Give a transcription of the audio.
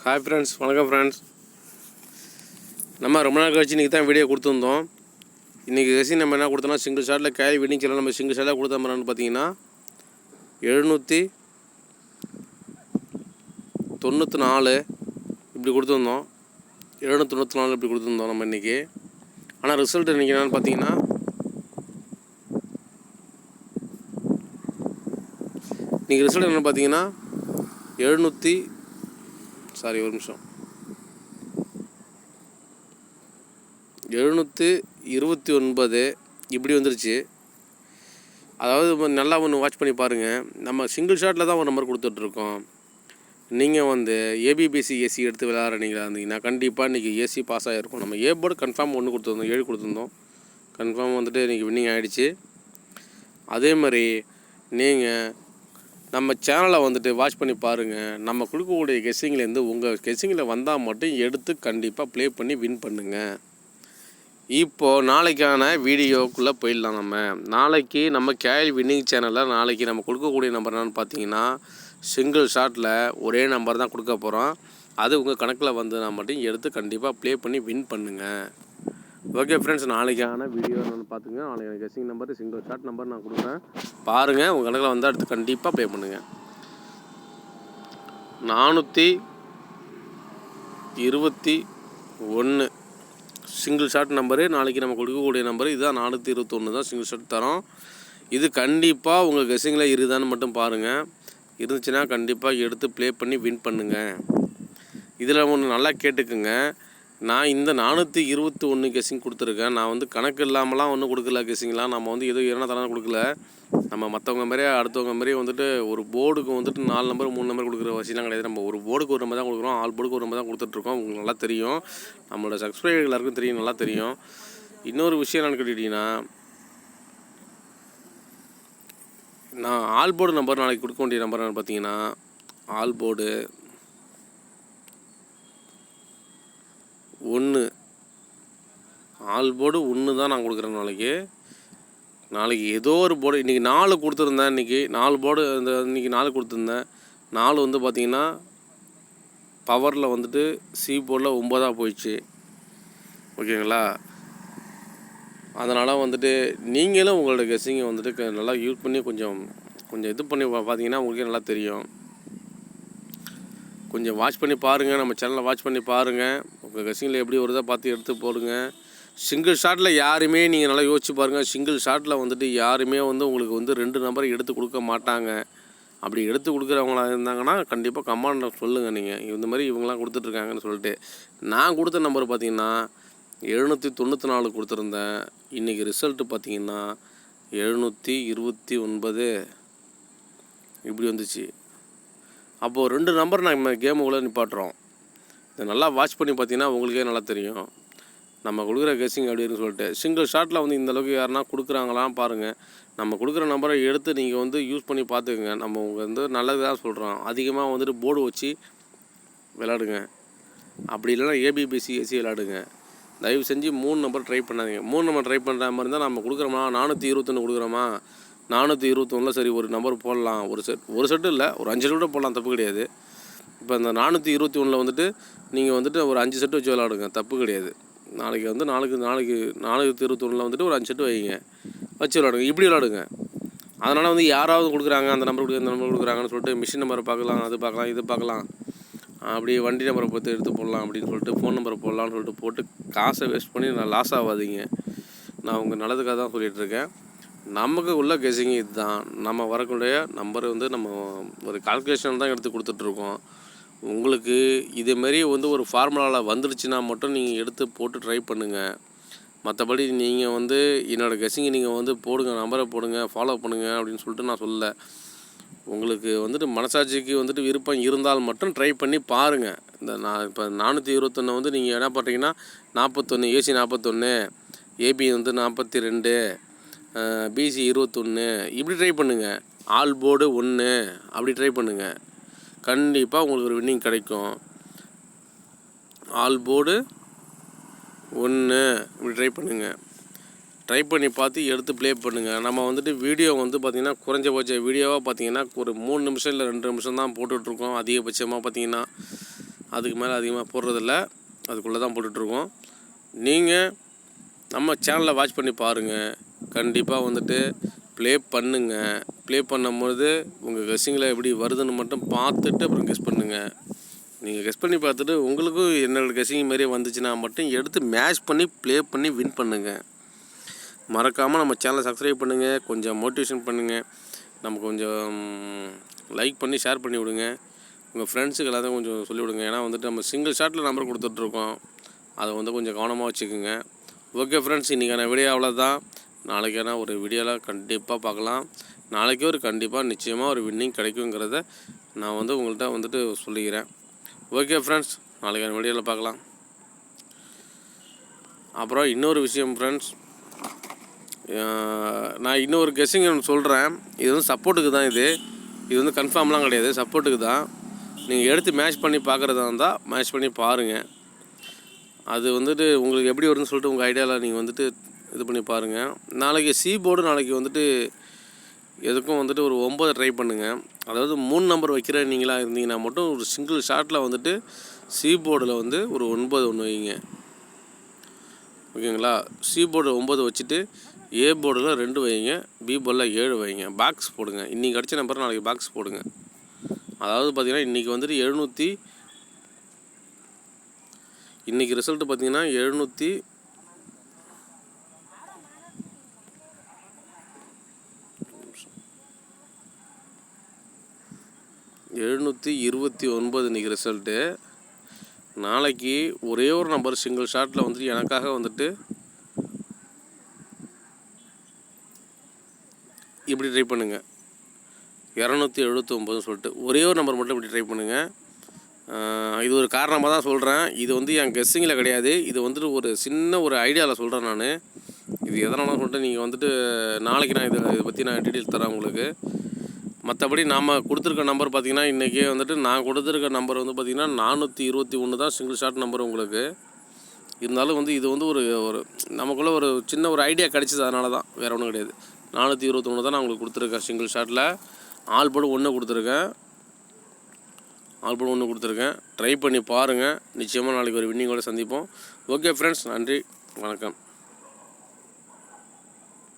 Hi friends, வணக்கம் friends. நம்ம ரொம்ப நாள் கழிச்சு இன்றைக்கி தான் வீடியோ கொடுத்துருந்தோம். இன்றைக்கி ரெசி நம்ம என்ன கொடுத்தோம்னா சிங்கிள் ஷாட்டில் கேரி வின்னிங் சேனல் நம்ம சிங்கிள் ஷாட்டில் கொடுத்த மாதிரின்னு பார்த்தீங்கன்னா 794 இப்படி கொடுத்துருந்தோம். 794 இப்படி கொடுத்துருந்தோம் நம்ம இன்றைக்கி. ஆனால் ரிசல்ட் இன்றைக்கி என்னென்னு பார்த்தீங்கன்னா இன்றைக்கி ரிசல்ட் என்னென்னு பார்த்தீங்கன்னா 729 இப்படி வந்துருச்சு. அதாவது நல்லா ஒன்று வாட்ச் பண்ணி பாருங்கள். நம்ம சிங்கிள் ஷாட்டில் தான் ஒரு நம்பர் கொடுத்துட்ருக்கோம். நீங்கள் ஏபிபிசி ஏசி எடுத்து விளையாடுறீங்களா இருந்தீங்கன்னா கண்டிப்பாக இன்றைக்கி ஏசி பாஸ் ஆகிருக்கும். நம்ம ஏ போர்டு கன்ஃபார்ம் 1 கொடுத்துருந்தோம், 7 கொடுத்துருந்தோம். கன்ஃபார்ம் இன்றைக்கி வின்னிங் ஆகிடுச்சு. அதே மாதிரி நீங்கள் நம்ம சேனலை வாட்ச் பண்ணி பாருங்கள். நம்ம கொடுக்கக்கூடிய கெஸ்ஸிங்லேருந்து உங்கள் கெஸ்ஸிங்கில் வந்தால் மட்டும் எடுத்து கண்டிப்பாக ப்ளே பண்ணி வின் பண்ணுங்கள். இப்போது நாளைக்கான வீடியோக்குள்ளே போயிடலாம். நாளைக்கு நம்ம கேஎல் வின்னிங் சேனலில் நாளைக்கு நம்ம கொடுக்கக்கூடிய நம்பர் என்னென்னு பார்த்தீங்கன்னா சிங்கிள் ஷாட்டில் ஒரே நம்பர் தான் கொடுக்க போகிறோம். அது உங்கள் கணக்கில் வந்ததுனா மட்டும் எடுத்து கண்டிப்பாக ப்ளே பண்ணி வின் பண்ணுங்கள். ஓகே ஃப்ரெண்ட்ஸ், நாளைக்கான வீடியோ என்னென்னு பார்த்துங்க. நாளைக்கான guessing number single shot number நான் கொடுக்குறேன், பாருங்கள். உங்கள் கணக்கில் வந்தால் எடுத்து கண்டிப்பாக ப்ளே பண்ணுங்கள். 421 சிங்கிள் ஷாட் நம்பரு. நாளைக்கு நம்ம கொடுக்கக்கூடிய நம்பரு இதுதான். 421 தான் சிங்கிள் ஷாட் தரோம். இது கண்டிப்பாக உங்கள் கெஸ்ஸிங்கில் இருக்குதான்னு மட்டும் பாருங்கள். இருந்துச்சுன்னா கண்டிப்பாக எடுத்து ப்ளே பண்ணி வின் பண்ணுங்கள். இதில் ஒன்று நல்லா கேட்டுக்குங்க. நான் இந்த 421 கெஸ்ஸிங் கொடுத்துருக்கேன். நான் கணக்கு இல்லாமலாம் ஒன்றும் கொடுக்கல. கெஸ்ஸிங்லாம் நம்ம ஏதோ ஏன்னா தரம் கொடுக்கல. நம்ம மற்றவங்க மாதிரியே அடுத்தவங்க மாதிரியே ஒரு போர்டுக்கு 4 நம்பர் 3 நம்பர் கொடுக்குற வசதிலாம் கிடையாது. நம்ம ஒரு போர்டுக்கு ஒரு நம்பர் தான் கொடுக்குறோம், ஆல் போர்டுக்கு ஒரு நம்பர் தான் கொடுத்துட்ருக்கோம். உங்களுக்கு நல்லா தெரியும், நம்மளோட சப்ஸ்கிரைபர் எல்லாருக்கும் தெரியும், நல்லா தெரியும். இன்னொரு விஷயம் என்னென்னு கேட்டுக்கிட்டிங்கன்னா, நான் ஆல் போர்டு நம்பர் நாளைக்கு கொடுக்க வேண்டிய நம்பர் என்னென்னு பார்த்தீங்கன்னா ஆல் போர்டு 1 ஆல் போர்டு 1 தான் நான் கொடுக்குறேன். நாளைக்கு ஏதோ ஒரு போர்டு இன்றைக்கி 4 கொடுத்துருந்தேன். இன்றைக்கி 4 போர்டு இன்றைக்கி 4 கொடுத்துருந்தேன். 4 பார்த்தீங்கன்னா பவரில் சி போர்டில் 9 போயிடுச்சு. ஓகேங்களா? அதனால் நீங்களும் உங்களோட கெஸ்ஸிங்கை நல்லா யூஸ் பண்ணி கொஞ்சம் இது பண்ணி பார்த்தீங்கன்னா உங்களுக்கே நல்லா தெரியும். கொஞ்சம் வாட்ச் பண்ணி பாருங்கள். நம்ம சேனலை வாட்ச் பண்ணி பாருங்கள். உங்கள் கெஸ்ஸிங்கில் எப்படி வருதோ பார்த்து எடுத்து போடுங்க. சிங்கிள் ஷாட்டில் யாருமே நீங்கள் நல்லா யோசிச்சு பாருங்கள். சிங்கிள் ஷாட்டில் யாருமே உங்களுக்கு 2 நம்பரை எடுத்து கொடுக்க மாட்டாங்க. அப்படி எடுத்து கொடுக்குறவங்களா இருந்தாங்கன்னா கண்டிப்பாக கமெண்ட்டில் சொல்லுங்கள். நீங்கள் இந்த மாதிரி இவங்களாம் கொடுத்துட்ருக்காங்கன்னு சொல்லிட்டு. நான் கொடுத்த நம்பர் பார்த்திங்கன்னா 794 கொடுத்துருந்தேன். இன்றைக்கி ரிசல்ட்டு பார்த்திங்கன்னா 729 இப்படி வந்துச்சு. அப்போது 2 நம்பர் நம்ம கேமுக்குள்ளே நிப்பாட்டுறோம். இதை நல்லா வாட்ச் பண்ணி பார்த்தீங்கன்னா உங்களுக்கே நல்லா தெரியும் நம்ம கொடுக்குற கெஸ்ஸிங் அப்படின்னு சொல்லிட்டு. சிங்கிள் ஷாட்டில் இந்தளவுக்கு யாருன்னா கொடுக்குறாங்களான்னு பாருங்கள். நம்ம கொடுக்குற நம்பரை எடுத்து நீங்கள் யூஸ் பண்ணி பார்த்துக்குங்க. நம்ம உங்கள் நல்லது தான் சொல்கிறோம். அதிகமாக போர்டு வச்சு விளாடுங்க. அப்படி இல்லைன்னா ஏபிபிசி ஏசி விளாடுங்க. தயவு செஞ்சு 3 நம்பர் ட்ரை பண்ணாதீங்க. 3 நம்பர் ட்ரை பண்ணுற மாதிரி இருந்தால் நம்ம கொடுக்குறோமா 421 கொடுக்குறோமா 421 சரி ஒரு நம்பர் போடலாம். ஒரு செட்டு இல்லை, ஒரு 5 செட்டு கூட போடலாம், தப்பு கிடையாது. இப்போ இந்த 421 நீங்கள் ஒரு 5 செட்டு வச்சு விளாடுங்க, தப்பு கிடையாது. நாளைக்கு 421 ஒரு 5 செட்டு வைங்க, வச்சு விளாடுங்க. இப்படி விளாடுங்க. அதனால் யாராவது கொடுக்குறாங்க அந்த நம்பர் இந்த நம்பர் கொடுக்குறாங்கன்னு சொல்லிட்டு மிஷின் நம்பரை பார்க்கலாம், அது பார்க்கலாம், இது பார்க்கலாம், அப்படி வண்டி நம்பரை பார்த்து எடுத்து போடலாம் அப்படின்னு சொல்லிட்டு ஃபோன் நம்பரை போடலான்னு சொல்லிட்டு போட்டு காசை வேஸ்ட் பண்ணி லாஸ் ஆகாதீங்க. நான் உங்கள் நல்லதுக்காக தான் சொல்லிகிட்ருக்கேன். நமக்கு உள்ள கெஸ்ஸிங் இது தான். நம்ம வரக்கூடிய நம்பர் நம்ம ஒரு கால்குலேஷன் தான் எடுத்து கொடுத்துட்ருக்கோம். உங்களுக்கு இதேமாரி ஒரு ஃபார்முலாவில் வந்துடுச்சுன்னா மட்டும் நீங்கள் எடுத்து போட்டு ட்ரை பண்ணுங்கள். மற்றபடி நீங்கள் என்னோடய கெஸ்ஸிங்கை நீங்கள் போடுங்க, நம்பரை போடுங்க, ஃபாலோ பண்ணுங்கள் அப்படின்னு சொல்லிட்டு நான் சொல்லலை. உங்களுக்கு மனசாட்சிக்கு விருப்பம் இருந்தால் மட்டும் ட்ரை பண்ணி பாருங்கள். இந்த நான் இப்போ 421 நீங்கள் என்ன பண்ணுறீங்கன்னா 41 ஏசி 41 ஏபி 42 பிசி 21 இப்படி ட்ரை பண்ணுங்கள். ஆல் போர்டு 1 அப்படி ட்ரை பண்ணுங்கள். கண்டிப்பாக உங்களுக்கு ஒரு வின்னிங் கிடைக்கும். ஆல் போர்டு 1 இப்படி ட்ரை பண்ணுங்கள். ட்ரை பண்ணி பார்த்து எடுத்து ப்ளே பண்ணுங்கள். நம்ம வீடியோ பார்த்திங்கன்னா குறைஞ்சபட்ச வீடியோவாக பார்த்திங்கன்னா ஒரு 3 நிமிஷம் இல்லை 2 நிமிஷம் தான் போட்டுட்ருக்கோம் அதிகபட்சமாக பார்த்திங்கன்னா. அதுக்கு மேலே அதிகமாக போடுறதில்ல, அதுக்குள்ளே தான் போட்டுட்ருக்கோம். நீங்கள் நம்ம சேனலை வாட்ச் பண்ணி பாருங்கள். கண்டிப்பாக வந்துட்டு ப்ளே பண்ணுங்கள். ப்ளே பண்ணும்போது உங்கள் கெஸ்ஸிங்கில் எப்படி வருதுன்னு மட்டும் பார்த்துட்டு அப்புறம் கெஸ் பண்ணுங்கள். நீங்கள் கெஸ் பண்ணி பார்த்துட்டு உங்களுக்கும் என்னோடய கெஸ்ஸிங் மாதிரியே வந்துச்சுன்னா மட்டும் எடுத்து மேட்ச் பண்ணி ப்ளே பண்ணி வின் பண்ணுங்கள். மறக்காமல் நம்ம சேனலை சப்ஸ்கிரைப் பண்ணுங்கள். கொஞ்சம் மோட்டிவேஷன் பண்ணுங்கள். நம்ம கொஞ்சம் லைக் பண்ணி ஷேர் பண்ணி விடுங்க. உங்கள் ஃப்ரெண்ட்ஸுக்கு எல்லாத்தையும் கொஞ்சம் சொல்லிவிடுங்க. ஏன்னா வந்துட்டு நம்ம சிங்கிள் ஷாட்டில் நம்பர் கொடுத்துட்ருக்கோம். அதை வந்து கொஞ்சம் கவனமாக வச்சுக்கோங்க. ஓகே ஃப்ரெண்ட்ஸ், இன்றைக்கான வீடியோ அவ்வளோதான். நாளைக்கான ஒரு வீடியோவில் கண்டிப்பாக பார்க்கலாம். நாளைக்கே ஒரு கண்டிப்பாக நிச்சயமாக ஒரு வின்னிங் கிடைக்குங்கிறத நான் வந்து உங்கள்கிட்ட வந்துட்டு சொல்லிக்கிறேன். ஓகே ஃப்ரெண்ட்ஸ், நாளைக்கான வீடியோவில் பார்க்கலாம். அப்புறம் இன்னொரு விஷயம் ஃப்ரெண்ட்ஸ், நான் இன்னொரு கெஸ்ஸிங் சொல்கிறேன். இது வந்து சப்போர்ட்டுக்கு தான். இது வந்து கன்ஃபார்ம்லாம் கிடையாது, சப்போர்ட்டுக்கு தான். நீங்கள் எடுத்து மேட்ச் பண்ணி பார்க்குறதா இருந்தால் மேட்ச் பண்ணி பாருங்கள். அது வந்துட்டு உங்களுக்கு எப்படி வருதுன்னு சொல்லிட்டு உங்கள் ஐடியாவில் நீங்கள் வந்துட்டு இது பண்ணி பாருங்கள். நாளைக்கு சி போர்டு நாளைக்கு வந்துட்டு எதுக்கும் வந்துட்டு ஒரு 9 ட்ரை பண்ணுங்கள். அதாவது 3 நம்பர் வைக்கிற நீங்களாக இருந்தீங்கன்னா மட்டும் ஒரு சிங்கிள் ஷாட்டில் வந்துட்டு சி போர்டில் வந்து ஒரு 9 ஒன்று வைங்க. ஓகேங்களா? சி போர்டு 9 வச்சுட்டு ஏ போர்டில் 2 வைங்க, பி போர்டில் 7 வைங்க. பாக்ஸ் போடுங்க. இன்றைக்கி கிடச்ச நம்பர் நாளைக்கு பாக்ஸ் போடுங்க. அதாவது பார்த்திங்கன்னா இன்றைக்கி வந்துட்டு இன்றைக்கி ரிசல்ட்டு பார்த்திங்கன்னா 729 இன்றைக்கி ரிசல்ட்டு. நாளைக்கு ஒரே ஒரு நம்பர் சிங்கிள் ஷாட்டில் வந்துட்டு எனக்காக வந்துட்டு இப்படி ட்ரை பண்ணுங்கள். 279 சொல்லிட்டு ஒரே ஒரு நம்பர் மட்டும் இப்படி ட்ரை பண்ணுங்கள். இது ஒரு காரணமாக தான் சொல்கிறேன். இது வந்து என் கெஸ்ஸிங்கில் கிடையாது. இது வந்துட்டு ஒரு சின்ன ஒரு ஐடியாவில் சொல்கிறேன் நான். இது எதனால சொல்லிட்டு நீங்கள் வந்துட்டு நாளைக்கு நான் இதை பற்றி நான் டீட்டெயில்ஸ் தரேன் உங்களுக்கு. மற்றபடி நாம் கொடுத்துருக்க நம்பர் பார்த்திங்கன்னா இன்றைக்கே வந்துட்டு நான் கொடுத்துருக்க நம்பர் வந்து பார்த்திங்கன்னா 421 தான் சிங்கிள் ஷாட் நம்பர் உங்களுக்கு. இருந்தாலும் வந்து இது வந்து ஒரு நமக்குள்ளே ஒரு சின்ன ஒரு ஐடியா கிடச்சிது, அதனால தான், வேறு ஒன்றும் கிடையாது. 421 தான் நான் உங்களுக்கு கொடுத்துருக்கேன் சிங்கிள் ஷாட்டில். ஆல் போர்டு 1 கொடுத்துருக்கேன். ட்ரை பண்ணி பாருங்கள். நிச்சயமாக நாளைக்கு ஒரு வின்னிங்கோடு சந்திப்போம். ஓகே ஃப்ரெண்ட்ஸ், நன்றி, வணக்கம்.